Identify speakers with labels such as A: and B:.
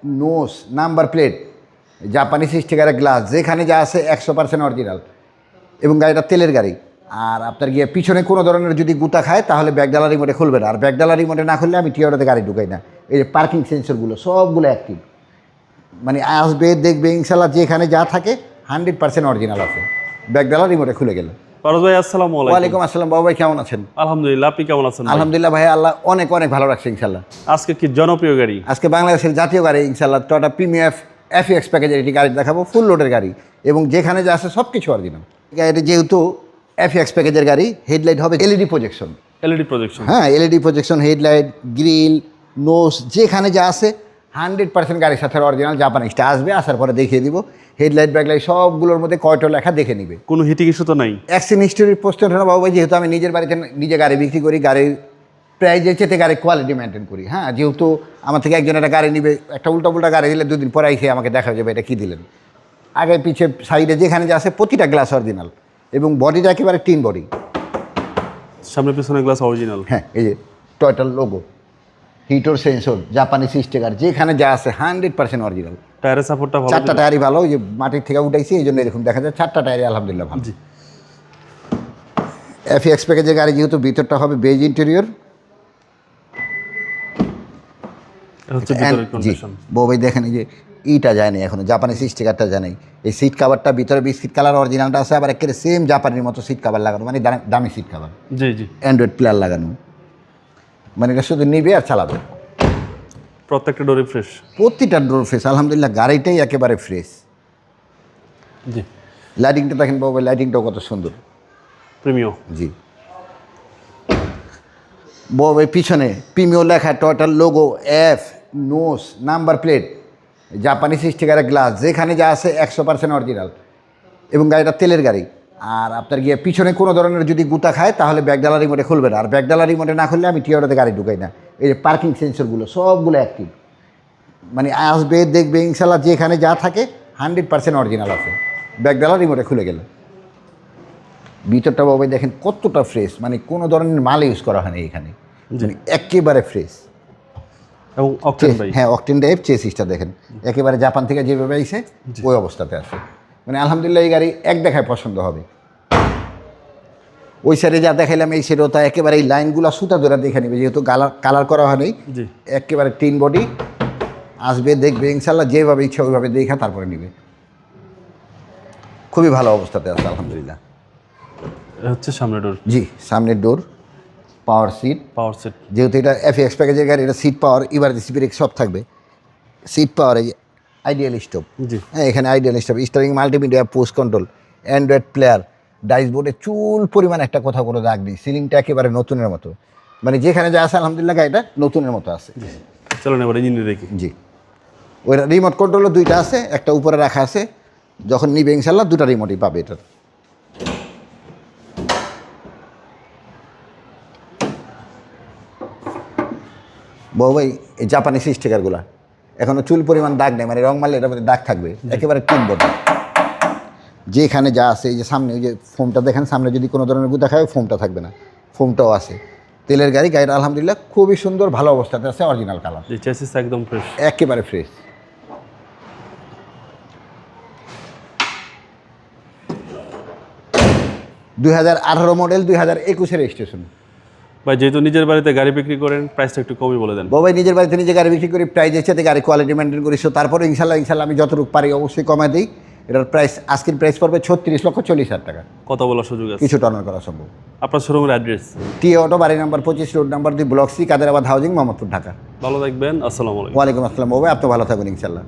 A: নোস, number plate, জাপানি স্টিকারের glass, যেখানে যা আছে 100% অরিজিনাল। এবং গাড়িটা তেলের গাড়ি। আর আপনার গিয়ে পিছনে কোনো ধরনের যদি গুতা খায় তাহলে ব্যাকডালা রিমোটে খুলবে না। আর ব্যাকডালা রিমোটে না খুললে আমি টিওটাতে গাড়ি ঢুকাই না। এই যে পার্কিং সেন্সরগুলো সবগুলো অ্যাক্টিভ, মানে আসবে দেখবে ইনশাল্লাহ যেখানে যা থাকে 100% অরিজিনাল আছে। ব্যাকডালা রিমোটে খুলে গেলে।
B: ফারুক ভাই আসসালামু আলাইকুম।
A: ওয়ালাইকুম আসসালাম। বাবু ভাই কেমন আছেন?
B: আলহামদুলিল্লাহ, আপনি কেমন আছেন?
A: আলহামদুলিল্লাহ ভাই, আল্লাহ অনেক অনেক ভালো রাখছে ইনশাল্লাহ।
B: আজকে কি জনপ্রিয় গাড়ি?
A: আজকে বাংলাদেশের জাতীয় গাড়ি ইনশাল্লাহ টয়োটা প্রিমিয়ার FX প্যাকেজের একটি গাড়ি দেখাবো, ফুল লোডের গাড়ি এবং যেখানে যা আছে সব কিছু অরিজিনাল। গাড়িটি যেহেতু FX প্যাকেজের গাড়ি, হেডলাইট হবে এলইডি প্রজেকশন।
B: LED projection?
A: হ্যাঁ, LED projection, headlight, grille, nose, যেখানে যা আছে 100% গাড়ির সাথে অরিজিনাল। জাপানিজটা আসবে, আসার পরে দেখিয়ে দিব। হেডলাইট, ব্যাকলাইট সবগুলোর মধ্যে কয়টা লেখা দেখে নিবে।
B: কোনো হিটিং ইস্যু তো নাই?
A: অ্যাক্সিডেন্ট হিস্টোরির প্রশ্ন ওঠে না বাবু ভাই, যেহেতু আমি নিজের বাড়িতে নিজে গাড়ি বিক্রি করি, গাড়ির প্রাইজের চেয়ে গাড়ির কোয়ালিটি মেনটেন করি। হ্যাঁ, যেহেতু আমার থেকে একজন একটা গাড়ি নিবে, একটা উল্টা গাড়ি দিলে 2 দিন পরে এসে আমাকে দেখা যাবে এটা কী দিলেন। আগে পিছে সাইডে যেখানে যা আছে প্রতিটা গ্লাস অরিজিনাল এবং বডিটা একেবারে টিন বডি।
B: সামনে পিছনে গ্লাস অরিজিনাল?
A: হ্যাঁ, এই যে টয়োটার লোগো, হিটোর সেন্সর, জাপানি স্টিকার, যেখানে যা আছে 100% অরিজিনাল।
B: টায়ারের সাপোর্টটা ভালো?
A: 4টা টায়ারই ভালো, ওই যে মাটির থেকে উঠাইছি এই জন্য এরকম দেখা যায়। 4টা টায়ারই আলহামদুলিল্লাহ ভালো। FX প্যাকেজের গাড়ি যেহেতু ভিতরটা হবে বেজ ইন্টেরিয়র। বউভাই দেখেন, এই যে ইটা যায় না এখনো, জাপানি স্টিকারটা যায় নাই। এই সিট কাভারটা ভিতরে বিস্কিট কালার অরিজিনালটা আছে, আবার একেবারে সেম জাপানির মতো সিট কাভার লাগানো, মানে দামি সিট কাভার।
B: জি জি,
A: অ্যান্ড্রয়েড প্লেয়ার লাগানো, মানে এটা শুধু নিবে আর চালাবে।
B: প্রত্যেকটা ডোরে ফ্রেশ?
A: প্রতিটা ডোর ফ্রেশ আলহামদুলিল্লাহ, গাড়িটাই একেবারে ফ্রেশ।
B: জি,
A: লাইটিংটা দেখেন বাবু, লাইটিংটাও কত সুন্দর,
B: প্রিমিও।
A: জি বাবু, পিছনে প্রিমিও লেখা, টয়োটার logo, F, nose, number plate, জাপানি স্টিকারের গ্লাস, যেখানে যা আছে 100% অরিজিনাল। এবং গাড়িটা তেলের গাড়ি। আর আপনার গিয়ে পিছনে কোনো ধরনের যদি গুতা খায় তাহলে ব্যাকডালা রিমোটে খুলবে না। আর ব্যাকডালা রিমোটে না খুললে আমি টিওটাতে গাড়ি ঢুকাই না। এই যে পার্কিং সেন্সরগুলো সবগুলো অ্যাক্টিভ, মানে আসবে দেখবে ইনশাল্লাহ যেখানে যা থাকে 100% অরিজিনাল আছে। ব্যাকডালা রিমোটে খুলে গেলে। ভিতরটা বাবাই দেখেন কতটা ফ্রেশ, মানে কোনো ধরনের মাল ইউজ করা হয়নি এখানে, মানে একেবারে ফ্রেশ।
B: এবং অকটেন ভাই?
A: হ্যাঁ, অকটেন টাইপ চেসিসটা দেখেন, একেবারে জাপান থেকে যেভাবে আইছে ওই অবস্থাতে আছে। মানে আলহামদুলিল্লাহ এই গাড়ি এক দেখায় পছন্দ হবে। ওই সাইডে যা দেখাইলাম এই সাইডেও তা একেবারে এই লাইনগুলো সুতা ধরে দেখে নেবে, যেহেতু কালার করা হয়নি। একেবারে টিন বডি, আসবে দেখবে ইনশাল্লাহ যেভাবে ইচ্ছা ওইভাবে দেখা তারপরে নিবে। খুবই ভালো অবস্থাতে আছে আলহামদুলিল্লাহ।
B: হচ্ছে সামনের ডোর? জি,
A: সামনের ডোর, পাওয়ার সিট।
B: পাওয়ার সিট
A: যেহেতু এটা FX প্যাকেজের গাড়ি, এটা সিট পাওয়ার, ইমার্জেন্সি ব্রেক সব থাকবে। সিট পাওয়ার, এই আইডিয়াল স্টপ।
B: জি
A: হ্যাঁ, এখানে ideal stop, starring multimedia, post control, Android player, dice বোর্ডে চুল পরিমাণ একটা কোথাও কোনো দাগ নেই। সিলিংটা একেবারে নতুনের মতো, মানে যেখানে যা আছে আলহামদুলিল্লাহ গাড়িটা নতুনের মতো আছে।
B: চলুন এবার ইঞ্জিনে দেখি।
A: জি, ওই রিমোট কন্ট্রোলও 2টা আছে, একটা উপরে রাখা আছে, যখন নিবে ইনশাল্লাহ 2টা রিমোটই পাবে এটার। বউ ভাই, এই জাপানি স্টিকারগুলো এখনও চুল পরিমাণ দাগ নেই, মানে রং মারলে এটার মধ্যে দাগ থাকবে, একেবারে টিন বডি। যেখানে যা আছে, এই যে সামনে ওই যে ফোমটা দেখেন, সামনে যদি কোনো ধরনের গুতা খায় ফোমটা থাকবে না, ফোমটাও আছে। তেলের গাড়ি, গাড়িটা আলহামদুলিল্লাহ খুবই সুন্দর, ভালো অবস্থাতে আছে, অরিজিনাল কালার।
B: চেসিস একদম ফ্রেশ?
A: একেবারে ফ্রেশ। Model, 2021 registration.
B: ভাই যেহেতু নিজের বাড়িতে গাড়ি বিক্রি করেন, প্রাইসটা একটু কমই বলে দেন।
A: বাবাই, নিজের বাড়িতে নিজে গাড়ি বিক্রি করি, প্রাইজের সাথে গাড়ি কোয়ালিটি মেনটেন করি। তারপরে ইনশাল্লাহ আমি যতটুকু পারি অবশ্যই কমায় দিই। এটার প্রাইস, আজকের প্রাইস পড়বে 36,40,000 টাকা।
B: কত বলার সুযোগ আছে?
A: কিছু টার্নার করা সম্ভব।
B: আপনার শোরুমের অ্যাড্রেস? টিঅটো,
A: বাড়ি number 25, road number 2, block C, Kaderabad housing, Mohammadpur, Dhaka.
B: ভালো থাকবেন। আসসালামু আলাইকুম।
A: ওয়ালাইকুম আসসালাম বাবা, আপনি ভালো থাকবেন ইনশাল্লাহ।